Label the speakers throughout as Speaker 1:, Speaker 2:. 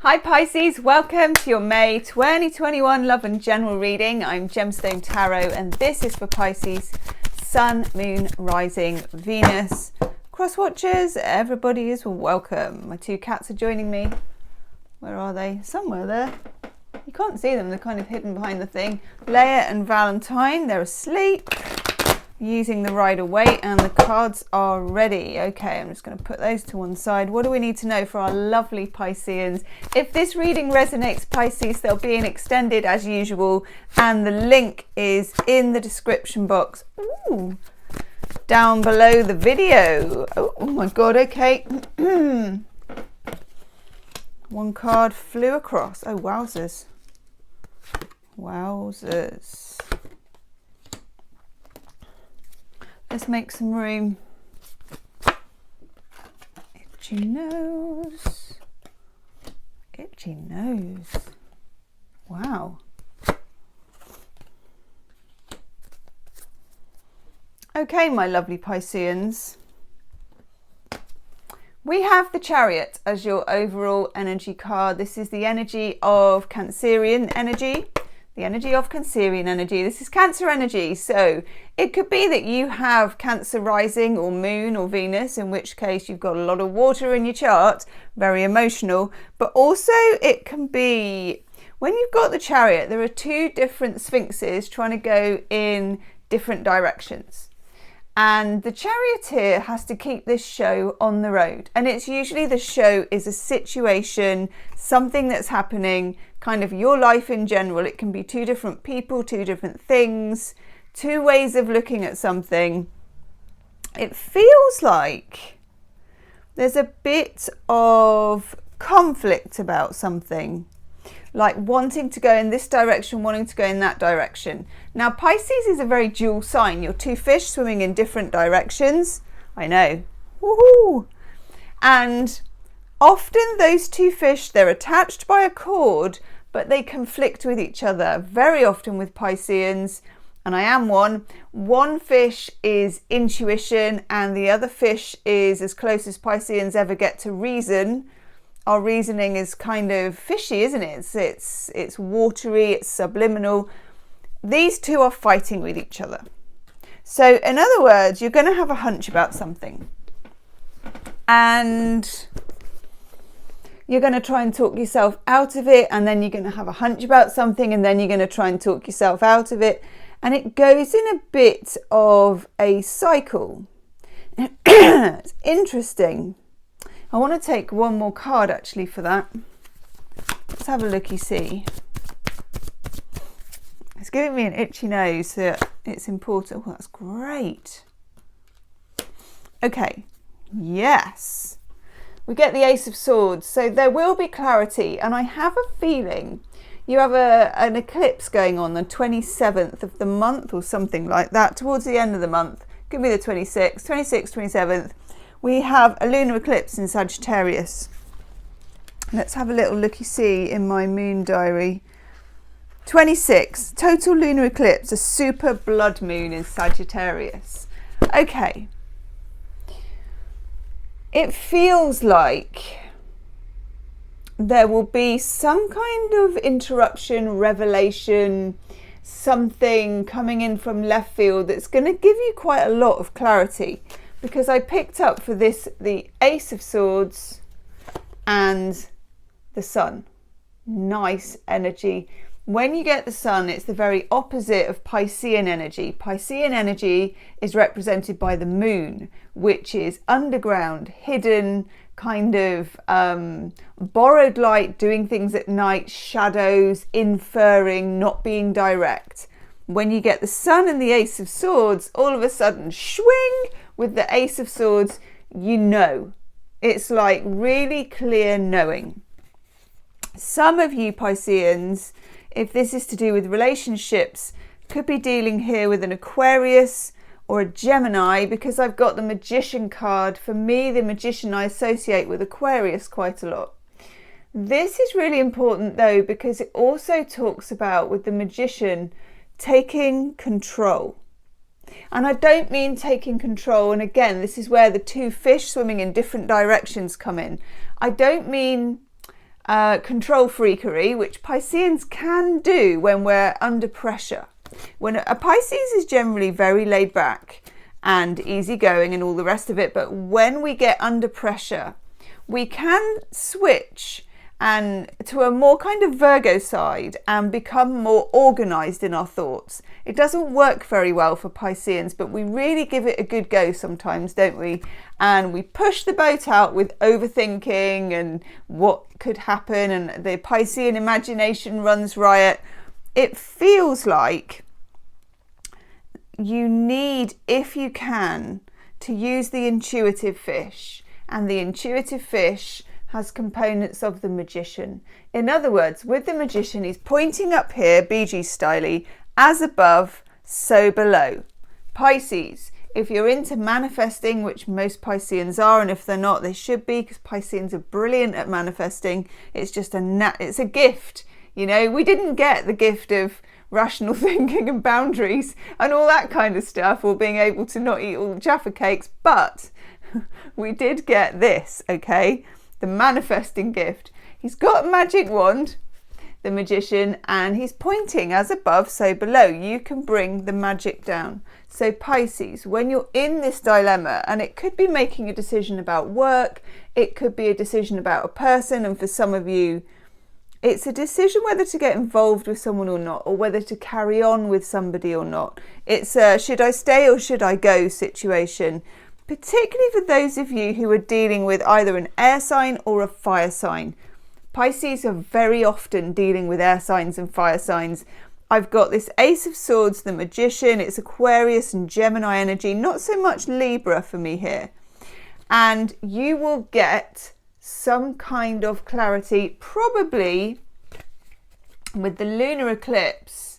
Speaker 1: Hi Pisces, welcome to your May 2021 Love and General reading. I'm Gemstone Tarot and this is for Pisces, Sun, Moon, Rising, Venus. Cross watchers, everybody is welcome. My two cats are joining me. Where are they? Somewhere there. You can't see them, they're kind of hidden behind the thing. Leia and Valentine, they're asleep. Using the Rider-Waite and the cards are ready. Okay, I'm just going to put those to one side. What do we need to know for our lovely Pisceans? If this reading resonates, Pisces, there'll be an extended as usual, and the link is in the description box. Ooh, down below the video. Oh my god, okay. One card flew across. Oh, wowzers. Wowzers. Let's make some room. Itchy nose. Itchy nose. Wow. Okay, my lovely Pisceans. We have the Chariot as your overall energy card. This is the energy of Cancerian energy. The energy of Cancerian energy. This is Cancer energy. So it could be that you have Cancer rising or Moon or Venus, in which case you've got a lot of water in your chart, very emotional. But also it can be, when you've got the Chariot, there are two different sphinxes trying to go in different directions. And the Charioteer has to keep this show on the road. And it's usually the show is a situation, something that's happening, kind of your life in general. It can be two different people, two different things, two ways of looking at something. It feels like there's a bit of conflict about something, like wanting to go in this direction, wanting to go in that direction. Now, Pisces is a very dual sign. You're two fish swimming in different directions. I know. Woohoo! And often those two fish, they're attached by a cord, but they conflict with each other. Very often with Pisceans, and I am one fish is intuition and the other fish is as close as Pisceans ever get to reason. Our reasoning is kind of fishy, isn't it? It's watery, it's subliminal. These two are fighting with each other. So in other words, you're going to have a hunch about something. And you're going to try and talk yourself out of it. And then you're going to have a hunch about something. And then you're going to try and talk yourself out of it. And it goes in a bit of a cycle. It's interesting. I want to take one more card actually for that. Let's have a looky-see. It's giving me an itchy nose, so it's important. Oh, that's great. Okay, yes. We get the Ace of Swords, so there will be clarity, and I have a feeling you have an eclipse going on the 27th of the month or something like that, towards the end of the month. Could be the 26th, 27th. We have a lunar eclipse in Sagittarius. Let's have a little looky-see in my moon diary. 26, total lunar eclipse, a super blood moon in Sagittarius. Okay. It feels like there will be some kind of interruption, revelation, something coming in from left field that's going to give you quite a lot of clarity. Because I picked up for this the Ace of Swords and the Sun. Nice energy. When you get the Sun, it's the very opposite of Piscean energy. Piscean energy is represented by the Moon, which is underground, hidden, kind of borrowed light, doing things at night, shadows, inferring, not being direct. When you get the Sun and the Ace of Swords, all of a sudden, swing! With the Ace of Swords, you know. It's like really clear knowing. Some of you Pisceans, if this is to do with relationships, could be dealing here with an Aquarius or a Gemini, because I've got the Magician card. For me, the Magician I associate with Aquarius quite a lot. This is really important though, because it also talks about, with the Magician, taking control. And I don't mean taking control, and again, this is where the two fish swimming in different directions come in. I don't mean control freakery, which Pisceans can do when we're under pressure. When a Pisces is generally very laid back and easygoing and all the rest of it, but when we get under pressure, we can switch and to a more kind of Virgo side and become more organized in our thoughts. It doesn't work very well for Pisceans, but we really give it a good go sometimes, don't we? And we push the boat out with overthinking and what could happen, and the Piscean imagination runs riot. It feels like you need, if you can, to use the intuitive fish, and the intuitive fish has components of the magician. In other words, with the magician, he's pointing up here, Bee Gees styley, as above, so below. Pisces, if you're into manifesting, which most Pisceans are, and if they're not, they should be, because Pisceans are brilliant at manifesting. It's just it's a gift. You know, we didn't get the gift of rational thinking and boundaries and all that kind of stuff, or being able to not eat all the Jaffa cakes, but we did get this, okay? The manifesting gift. He's got a magic wand, the magician, and he's pointing as above, so below. You can bring the magic down. So Pisces, when you're in this dilemma, and it could be making a decision about work, it could be a decision about a person, and for some of you, it's a decision whether to get involved with someone or not, or whether to carry on with somebody or not. It's a should I stay or should I go situation. Particularly for those of you who are dealing with either an air sign or a fire sign. Pisces are very often dealing with air signs and fire signs. I've got this Ace of Swords, the magician. It's Aquarius and Gemini energy, not so much Libra for me here. And you will get some kind of clarity, probably with the lunar eclipse.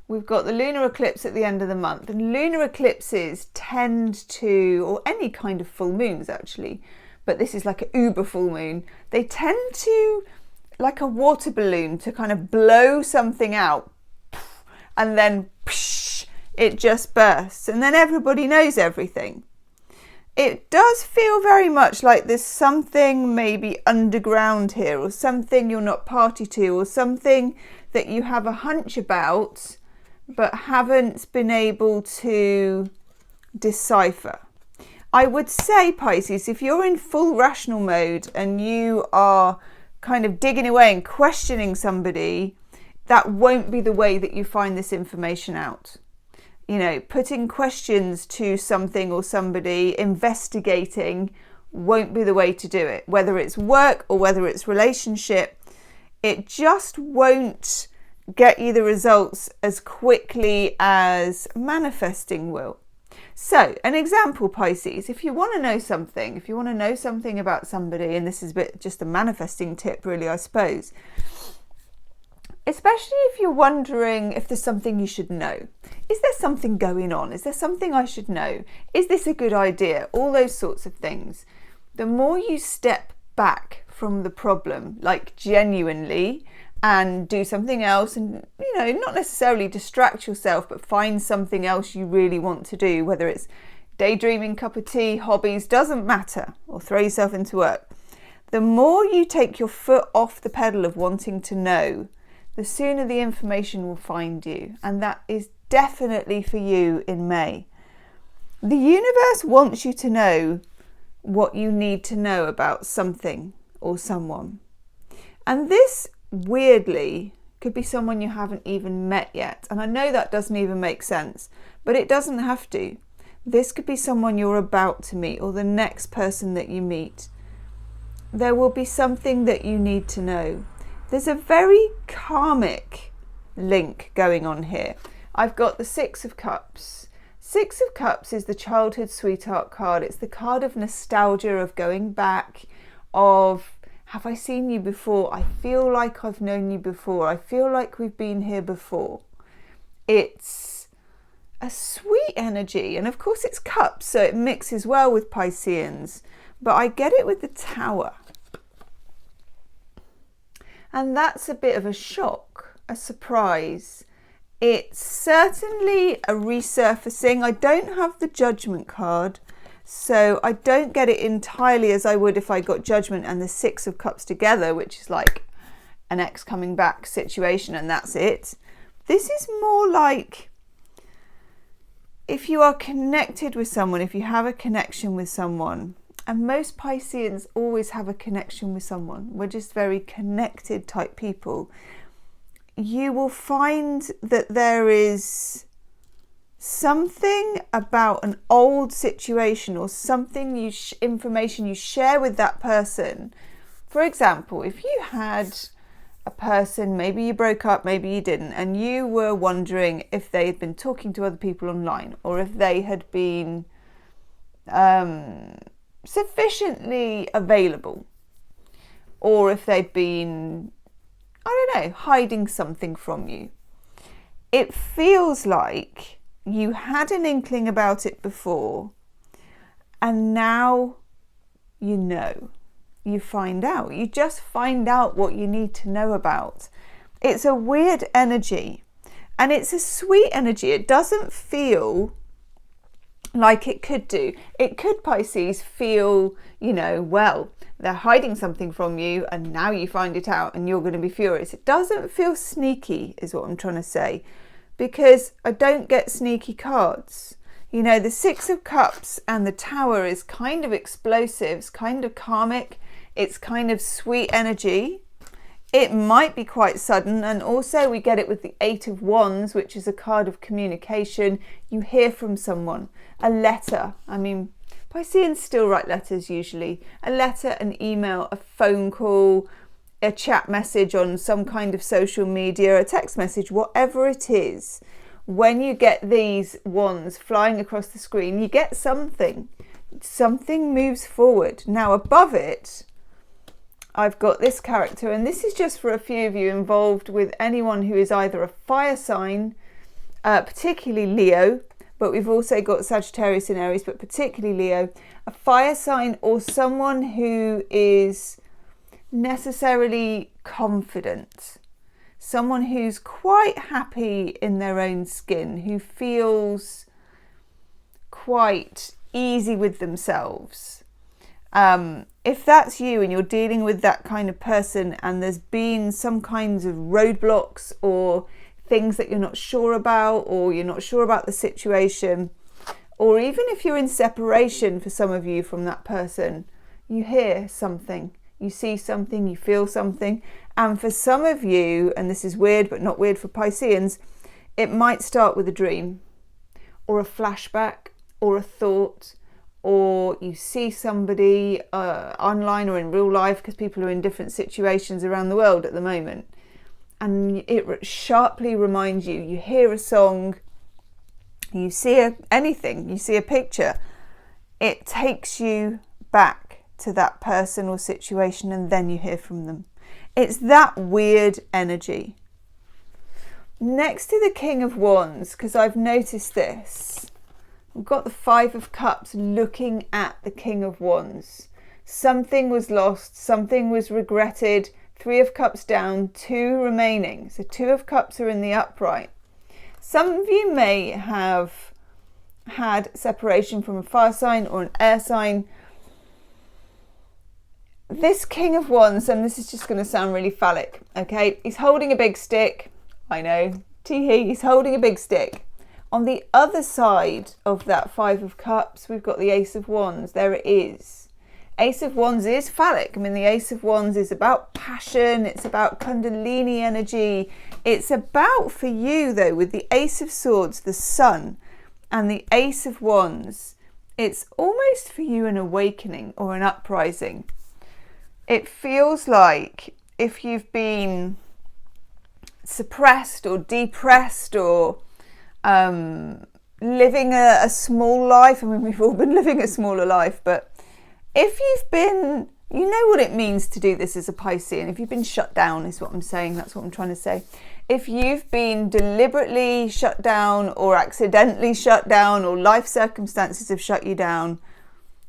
Speaker 1: We've got the lunar eclipse at the end of the month, and lunar eclipses tend to, or any kind of full moons actually, but this is like an uber full moon, they tend to, like a water balloon, to kind of blow something out, and then it just bursts, and then everybody knows everything. It does feel very much like there's something maybe underground here, or something you're not party to, or something that you have a hunch about but haven't been able to decipher. I would say, Pisces, if you're in full rational mode and you are kind of digging away and questioning somebody, that won't be the way that you find this information out. You know, putting questions to something or somebody, investigating, won't be the way to do it. Whether it's work or whether it's relationship, it just won't get you the results as quickly as manifesting will. So, an example, Pisces, if you want to know something about somebody, and this is just a manifesting tip really, I suppose, especially if you're wondering if there's something you should know. Is there something going on? Is there something I should know? Is this a good idea? All those sorts of things. The more you step back from the problem, like genuinely, and do something else, and not necessarily distract yourself, but find something else you really want to do, whether it's daydreaming, cup of tea, hobbies, doesn't matter, or throw yourself into work. The more you take your foot off the pedal of wanting to know, the sooner the information will find you, and that is definitely for you in May. The universe wants you to know what you need to know about something or someone, and this weirdly could be someone you haven't even met yet. And I know that doesn't even make sense, but it doesn't have to. This could be someone you're about to meet, or the next person that you meet. There will be something that you need to know. There's a very karmic link going on here. I've got the Six of Cups. Six of Cups is the childhood sweetheart card. It's the card of nostalgia, of going back, of have I seen you before? I feel like I've known you before. I feel like we've been here before. It's a sweet energy. And of course it's cups, so it mixes well with Pisceans. But I get it with the Tower. And that's a bit of a shock, a surprise. It's certainly a resurfacing. I don't have the Judgment card, So I don't get it entirely as I would if I got Judgment and the Six of Cups together, which is like an ex coming back situation and that's it. This is more like if you are connected with someone, if you have a connection with someone, and most Pisceans always have a connection with someone. We're just very connected type people. You will find that there is something about an old situation or something information you share with that person. For example, if you had a person, maybe you broke up, maybe you didn't, and you were wondering if they had been talking to other people online or if they had been sufficiently available, or if they'd been, I don't know, hiding something from you. It feels like you had an inkling about it before, and now you know. You find out. You just find out what you need to know about. It's a weird energy, and it's a sweet energy. It doesn't feel like it could do. It could, Pisces, feel, well, they're hiding something from you and now you find it out and you're going to be furious. It doesn't feel sneaky, is what I'm trying to say, because I don't get sneaky cards. The Six of Cups and the Tower is kind of explosive, it's kind of karmic, it's kind of sweet energy. It might be quite sudden, and also we get it with the Eight of Wands, which is a card of communication. You hear from someone, a letter. I mean, Pisceans still write letters usually. A letter, an email, a phone call, a chat message on some kind of social media, a text message, whatever it is. When you get these wands flying across the screen, you get something. Something moves forward. Now above it, I've got this character, and this is just for a few of you involved with anyone who is either a fire sign, particularly Leo, but we've also got Sagittarius and Aries, but particularly Leo, a fire sign, or someone who is necessarily confident, someone who's quite happy in their own skin, who feels quite easy with themselves. If that's you and you're dealing with that kind of person and there's been some kinds of roadblocks or things that you're not sure about, or you're not sure about the situation, or even if you're in separation for some of you from that person, you hear something, you see something, you feel something. And for some of you, and this is weird but not weird for Pisceans, it might start with a dream or a flashback or a thought, or you see somebody online or in real life, because people are in different situations around the world at the moment, and it sharply reminds you. You hear a song, you see anything, you see a picture, it takes you back to that person or situation, and then you hear from them. It's that weird energy. Next to the King of Wands, because I've noticed this, we've got the Five of Cups looking at the King of Wands. Something was lost, something was regretted. Three of Cups down, two remaining. So Two of Cups are in the upright. Some of you may have had separation from a fire sign or an air sign. This King of Wands, and this is just going to sound really phallic, okay? He's holding a big stick. I know, tee-hee, he's holding a big stick. On the other side of that Five of Cups, we've got the Ace of Wands. There it is. Ace of Wands is phallic. I mean, the Ace of Wands is about passion. It's about Kundalini energy. It's about, for you though, with the Ace of Swords, the Sun, and the Ace of Wands, it's almost for you an awakening or an uprising. It feels like if you've been suppressed or depressed or living a small life. I mean, we've all been living a smaller life, but if you've been, you know what it means to do this as a Piscean. If you've been shut down is what I'm saying. That's what I'm trying to say. If you've been deliberately shut down or accidentally shut down, or life circumstances have shut you down,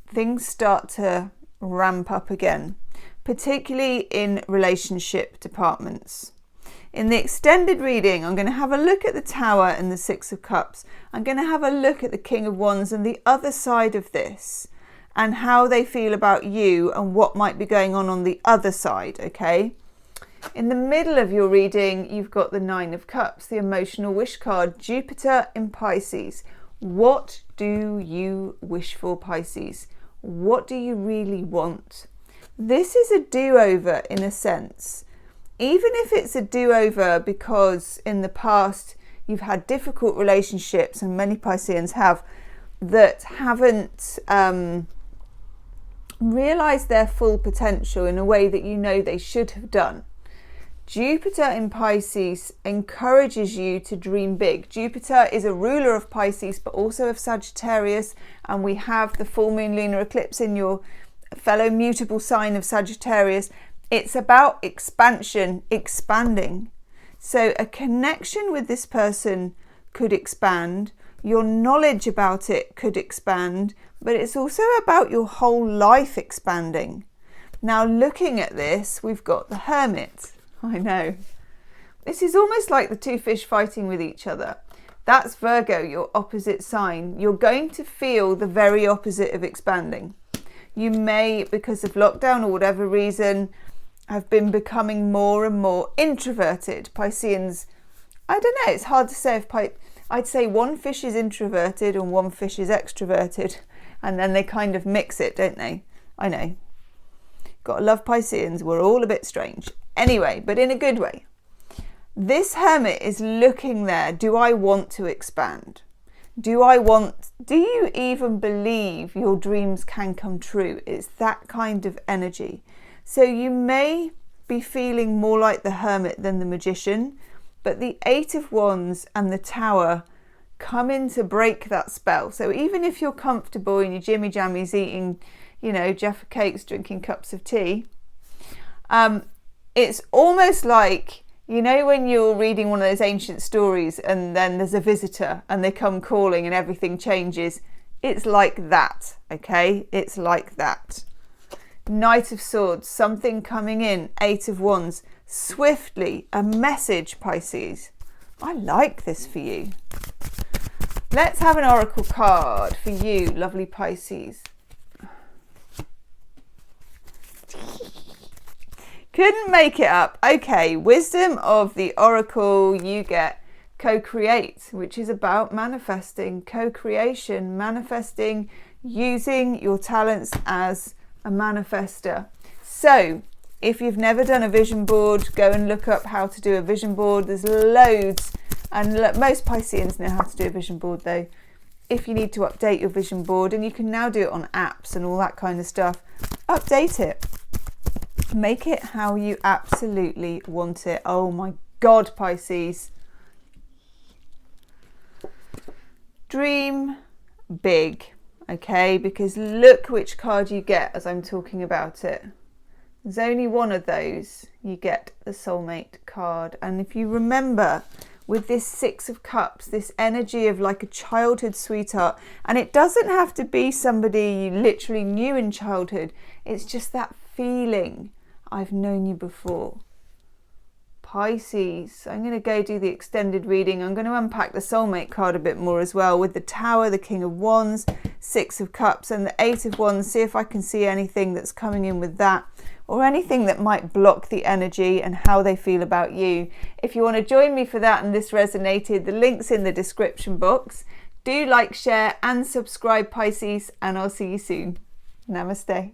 Speaker 1: things start to ramp up again, particularly in relationship departments. In the extended reading, I'm going to have a look at the Tower and the Six of Cups. I'm going to have a look at the King of Wands and the other side of this, and how they feel about you and what might be going on the other side, okay? In the middle of your reading, you've got the Nine of Cups, the emotional wish card, Jupiter in Pisces. What do you wish for, Pisces? What do you really want? This is a do-over in a sense. Even if it's a do-over because in the past you've had difficult relationships, and many Pisceans have, that haven't realised their full potential in a way that you know they should have done. Jupiter in Pisces encourages you to dream big. Jupiter is a ruler of Pisces but also of Sagittarius, and we have the full moon lunar eclipse in your fellow mutable sign of Sagittarius. It's about expansion, expanding. So a connection with this person could expand. Your knowledge about it could expand, but it's also about your whole life expanding. Now, looking at this, we've got the Hermit. I know. This is almost like the two fish fighting with each other. That's Virgo, your opposite sign. You're going to feel the very opposite of expanding. You may, because of lockdown or whatever reason, have been becoming more and more introverted. Pisceans, I don't know, it's hard to say if I'd say one fish is introverted and one fish is extroverted, and then they kind of mix it, don't they? I know. Gotta love Pisceans, we're all a bit strange. Anyway, but in a good way. This Hermit is looking there. Do I want to expand? Do you even believe your dreams can come true? It's that kind of energy. So you may be feeling more like the Hermit than the Magician, but the Eight of Wands and the Tower come in to break that spell. So even if you're comfortable in your jimmy jammies eating, Jaffa cakes, drinking cups of tea, it's almost like, when you're reading one of those ancient stories and then there's a visitor and they come calling and everything changes. It's like that, okay? It's like that. Knight of Swords, something coming in. Eight of Wands, swiftly, a message, Pisces. I like this for you. Let's have an oracle card for you, lovely Pisces. Couldn't make it up. Okay, wisdom of the oracle, you get co-create, which is about manifesting, co-creation, manifesting, using your talents as a manifester. So if you've never done a vision board, go and look up how to do a vision board. There's loads, and most Pisceans know how to do a vision board though. If you need to update your vision board, and you can now do it on apps and all that kind of stuff, update it. Make it how you absolutely want it. Oh my God, Pisces. Dream big, okay? Because look which card you get as I'm talking about it. There's only one of those. You get the soulmate card. And if you remember, with this Six of Cups, this energy of like a childhood sweetheart, and it doesn't have to be somebody you literally knew in childhood. It's just that feeling, I've known you before. Pisces, I'm going to go do the extended reading. I'm going to unpack the soulmate card a bit more as well, with the Tower, the King of Wands, Six of Cups and the Eight of Wands. See if I can see anything that's coming in with that, or anything that might block the energy and how they feel about you. If you want to join me for that and this resonated, the link's in the description box. Do like, share and subscribe, Pisces, and I'll see you soon. Namaste.